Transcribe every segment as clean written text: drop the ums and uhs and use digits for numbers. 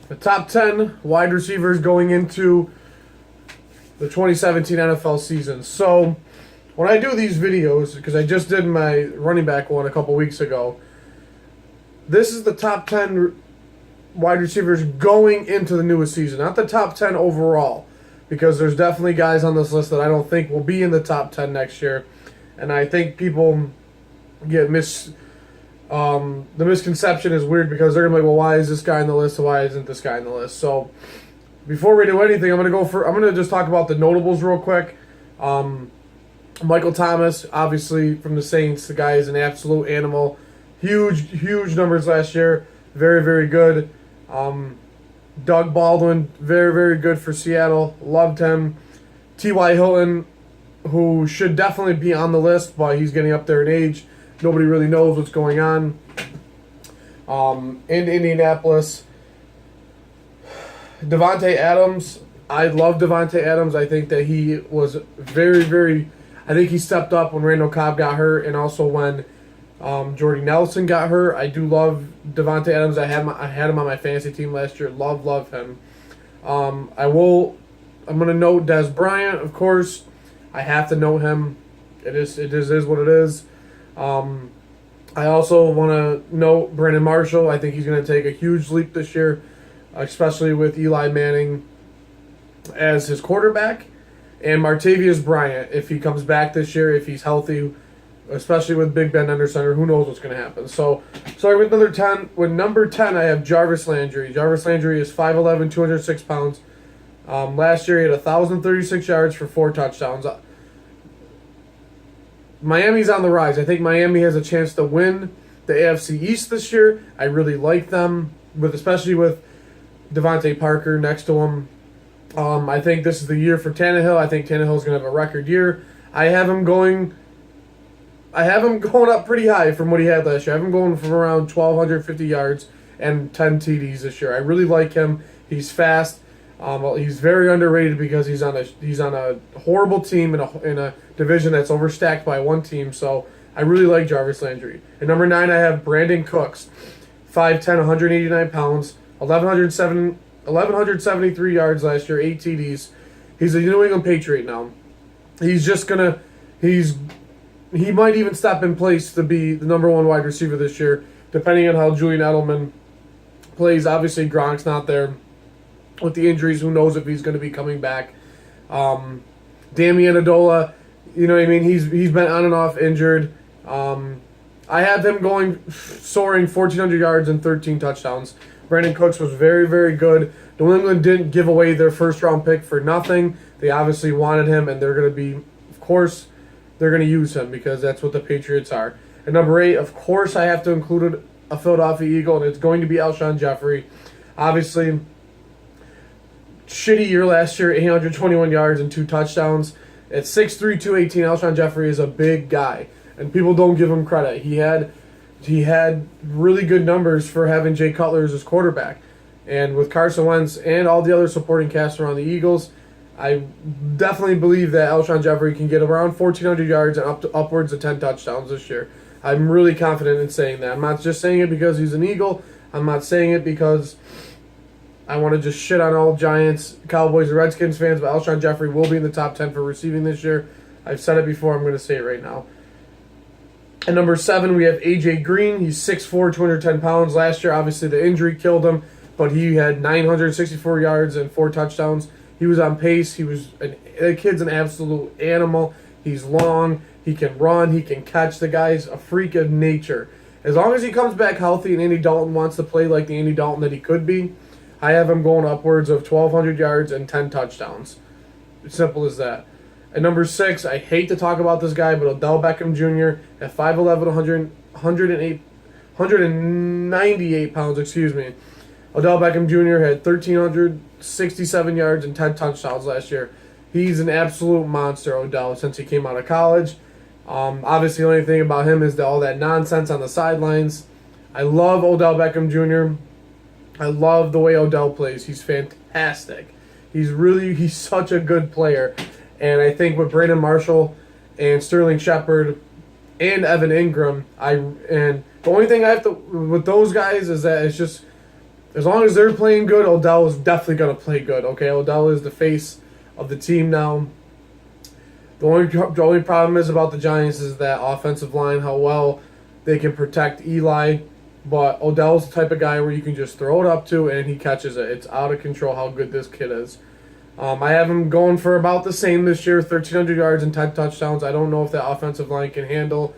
The top 10 wide receivers going into the 2017 NFL season. So when I do these videos, because I just did my running back one a couple weeks ago, this is the top 10 wide receivers going into the newest season. Not the top 10 overall, because there's definitely guys on this list that I don't think will be in the top 10 next year. And I think people get the misconception is weird because they're gonna be like, well, why is this guy on the list and why isn't this guy on the list? So before we do anything, I'm gonna just talk about the notables real quick. Michael Thomas, obviously from the Saints, the guy is an absolute animal. Huge numbers last year. Very, very good. Doug Baldwin, very, very good for Seattle. Loved him. T.Y. Hilton, who should definitely be on the list, but he's getting up there in age. Nobody really knows what's going on. In Indianapolis, Devontae Adams. I love Devontae Adams. I think that he was very. I think he stepped up when Randall Cobb got hurt, and also when Jordy Nelson got hurt. I do love Devontae Adams. I had him on my fantasy team last year. Love him. I'm gonna note Des Bryant, of course. I have to note him. It is what it is. I also want to note Brandon Marshall. I think he's going to take a huge leap this year, especially with Eli Manning as his quarterback. And Martavius Bryant, if he comes back this year, if he's healthy, especially with Big Ben under center, who knows what's going to happen. So, sorry, with number 10, I have Jarvis Landry. Jarvis Landry is 5'11", 206 pounds. Last year, he had 1,036 yards for 4 touchdowns. Miami's on the rise. I think Miami has a chance to win the AFC East this year. I really like them, especially with Devontae Parker next to him. I think this is the year for Tannehill. I think Tannehill's going to have a record year. I have him going up pretty high from what he had last year. I have him going from around 1,250 yards and 10 TDs this year. I really like him. He's fast. He's very underrated because he's on a horrible team in a division that's overstacked by one team. So I really like Jarvis Landry. At number 9, I have Brandon Cooks, 5'10", 189 pounds, 1,173 yards last year, 8 TDs. He's a New England Patriot now. He might even step in place to be the number 1 wide receiver this year, depending on how Julian Edelman plays. Obviously, Gronk's not there. With the injuries, who knows if he's going to be coming back. Damian Adola, you know what I mean? He's been on and off injured. I have him soaring 1,400 yards and 13 touchdowns. Brandon Cooks was very, very good. New England didn't give away their first-round pick for nothing. They obviously wanted him, and they're going to use him because that's what the Patriots are. At number 8, of course, I have to include a Philadelphia Eagle, and it's going to be Alshon Jeffrey. Obviously, shitty year last year, 821 yards and 2 touchdowns. At 6'3", 218, Alshon Jeffrey is a big guy, and people don't give him credit. He had really good numbers for having Jay Cutler as his quarterback. And with Carson Wentz and all the other supporting cast around the Eagles, I definitely believe that Alshon Jeffrey can get around 1,400 yards and upwards of 10 touchdowns this year. I'm really confident in saying that. I'm not just saying it because he's an Eagle. I'm not saying it because I want to just shit on all Giants, Cowboys, and Redskins fans, but Alshon Jeffrey will be in the top 10 for receiving this year. I've said it before. I'm going to say it right now. At number 7, we have A.J. Green. He's 6'4", 210 pounds. Last year, obviously, the injury killed him, but he had 964 yards and 4 touchdowns. He was on pace. The kid's an absolute animal. He's long. He can run. He can catch. The guy's a freak of nature. As long as he comes back healthy and Andy Dalton wants to play like the Andy Dalton that he could be, I have him going upwards of 1,200 yards and 10 touchdowns. Simple as that. At number 6, I hate to talk about this guy, but Odell Beckham Jr. at 5'11", 198 pounds, Odell Beckham Jr. had 1,367 yards and 10 touchdowns last year. He's an absolute monster, Odell, since he came out of college. Obviously, the only thing about him is all that nonsense on the sidelines. I love Odell Beckham Jr. I love the way Odell plays. He's fantastic. He's such a good player. And I think with Brandon Marshall and Sterling Shepard and Evan Ingram, the only thing I have to with those guys is that it's just as long as they're playing good, Odell is definitely going to play good. Okay, Odell is the face of the team now. The only problem is about the Giants is that offensive line, how well they can protect Eli. But Odell's the type of guy where you can just throw it up to and he catches it. It's out of control how good this kid is. I have him going for about the same this year, 1,300 yards and 10 touchdowns. I don't know if that offensive line can handle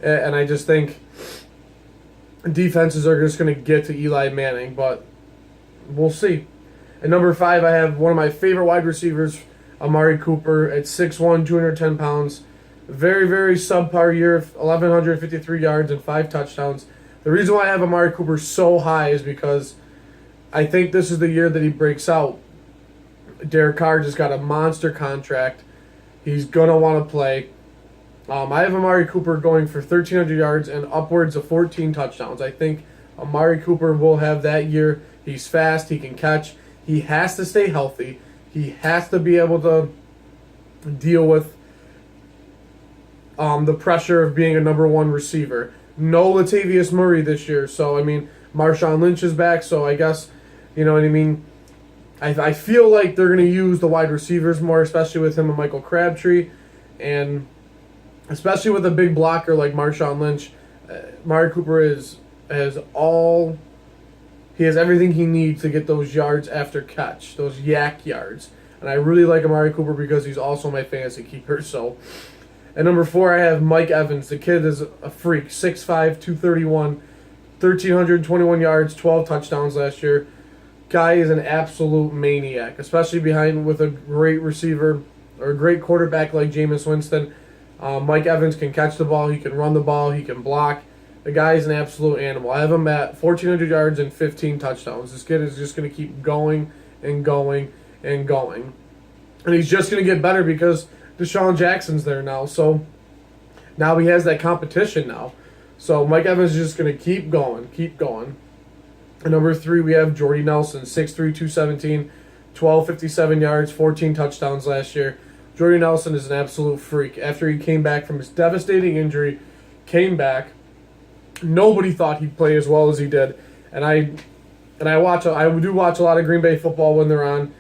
it, and I just think defenses are just going to get to Eli Manning, but we'll see. At number 5, I have one of my favorite wide receivers, Amari Cooper, at 6'1", 210 pounds. Very, very subpar year, 1,153 yards and 5 touchdowns. The reason why I have Amari Cooper so high is because I think this is the year that he breaks out. Derek Carr just got a monster contract. He's going to want to play. I have Amari Cooper going for 1,300 yards and upwards of 14 touchdowns. I think Amari Cooper will have that year. He's fast. He can catch. He has to stay healthy. He has to be able to deal with the pressure of being a number 1 receiver. No Latavius Murray this year. So, I mean, Marshawn Lynch is back. So, I guess, you know what I mean? I feel like they're going to use the wide receivers more, especially with him and Michael Crabtree. And especially with a big blocker like Marshawn Lynch, Amari Cooper has everything he needs to get those yards after catch, those yak yards. And I really like Amari Cooper because he's also my fantasy keeper. So, at number 4, I have Mike Evans. The kid is a freak, 6'5", 231, 1,321 yards, 12 touchdowns last year. Guy is an absolute maniac, especially behind with a great receiver or a great quarterback like Jameis Winston. Mike Evans can catch the ball. He can run the ball. He can block. The guy is an absolute animal. I have him at 1,400 yards and 15 touchdowns. This kid is just going to keep going and going and going. And he's just going to get better because Deshaun Jackson's there now. So now he has that competition now. So Mike Evans is just going to keep going, keep going. At number 3, we have Jordy Nelson, 6'3", 217, 1,257 yards, 14 touchdowns last year. Jordy Nelson is an absolute freak. After he came back from his devastating injury, nobody thought he'd play as well as he did. And I do watch a lot of Green Bay football when they're on.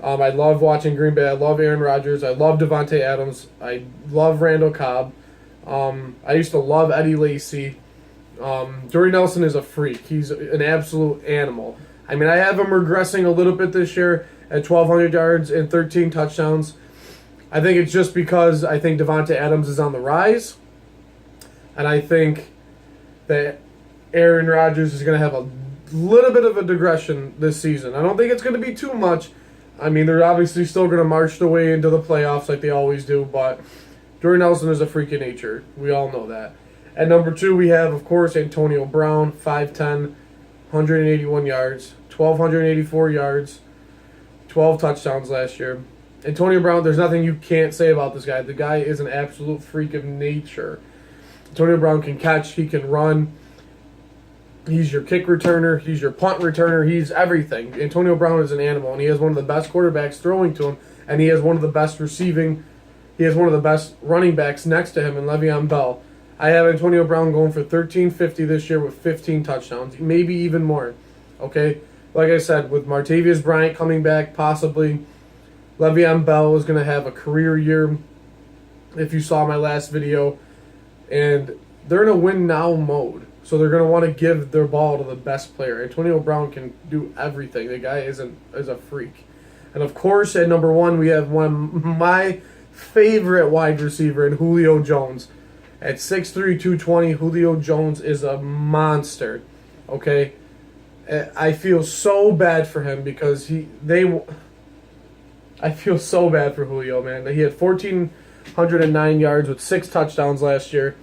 I love watching Green Bay. I love Aaron Rodgers. I love Devontae Adams. I love Randall Cobb. I used to love Eddie Lacy. Jordy Nelson is a freak. He's an absolute animal. I mean, I have him regressing a little bit this year at 1,200 yards and 13 touchdowns. I think it's just because I think Devontae Adams is on the rise. And I think that Aaron Rodgers is going to have a little bit of a digression this season. I don't think it's going to be too much. I mean, they're obviously still going to march their way into the playoffs like they always do. But Jordy Nelson is a freak of nature. We all know that. At number 2, we have, of course, Antonio Brown, 5'10", 181 yards, 1,284 yards, 12 touchdowns last year. Antonio Brown, there's nothing you can't say about this guy. The guy is an absolute freak of nature. Antonio Brown can catch, he can run. He's your kick returner, he's your punt returner, he's everything. Antonio Brown is an animal, and he has one of the best quarterbacks throwing to him, and he has one of the best running backs next to him in Le'Veon Bell. I have Antonio Brown going for 1,350 this year with 15 touchdowns, maybe even more. Okay? Like I said, with Martavius Bryant coming back, possibly, Le'Veon Bell is going to have a career year, if you saw my last video. And they're in a win-now mode. So they're going to want to give their ball to the best player. Antonio Brown can do everything. The guy is a freak. And, of course, at number 1, we have one of my favorite wide receiver in Julio Jones. At 6'3", 220, Julio Jones is a monster, okay? I feel so bad for him because I feel so bad for Julio, man. He had 1,409 yards with 6 touchdowns last year.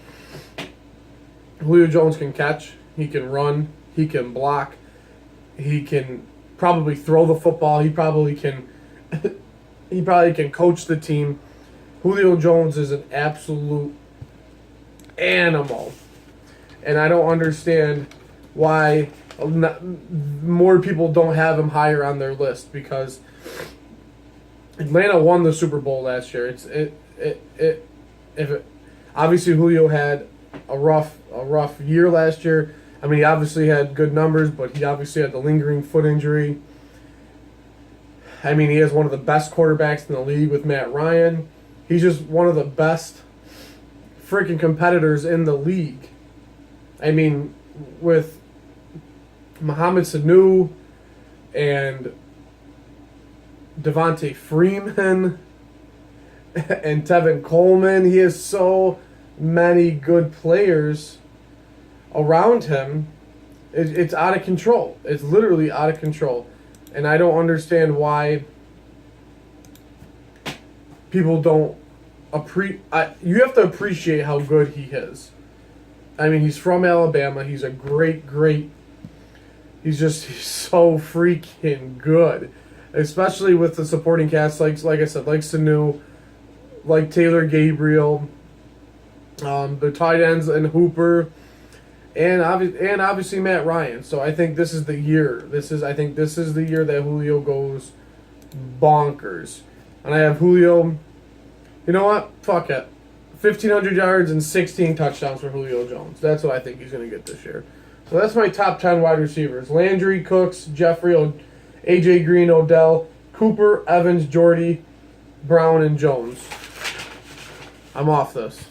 Julio Jones can catch, he can run, he can block, he can probably throw the football, he probably can coach the team. Julio Jones is an absolute animal, and I don't understand why more people don't have him higher on their list, because Atlanta won the Super Bowl last year. Obviously Julio had a rough year last year. I mean, he obviously had good numbers, but he obviously had the lingering foot injury. I mean, he has one of the best quarterbacks in the league with Matt Ryan. He's just one of the best freaking competitors in the league. I mean, with Mohamed Sanu and Devontae Freeman and Tevin Coleman, he has so many good players around him. It's out of control. It's literally out of control. And I don't understand why people don't you have to appreciate how good he is. I mean, he's from Alabama. He's a great he's so freaking good. Especially with the supporting cast, like I said, like Sanu, like Taylor Gabriel, the tight ends and Hooper, and obviously Matt Ryan. So I think this is the year. I think this is the year that Julio goes bonkers. And I have Julio. You know what? Fuck it. 1,500 yards and 16 touchdowns for Julio Jones. That's what I think he's going to get this year. So that's my top 10 wide receivers: Landry, Cooks, Jeffrey, AJ Green, Odell, Cooper, Evans, Jordy, Brown, and Jones. I'm off this.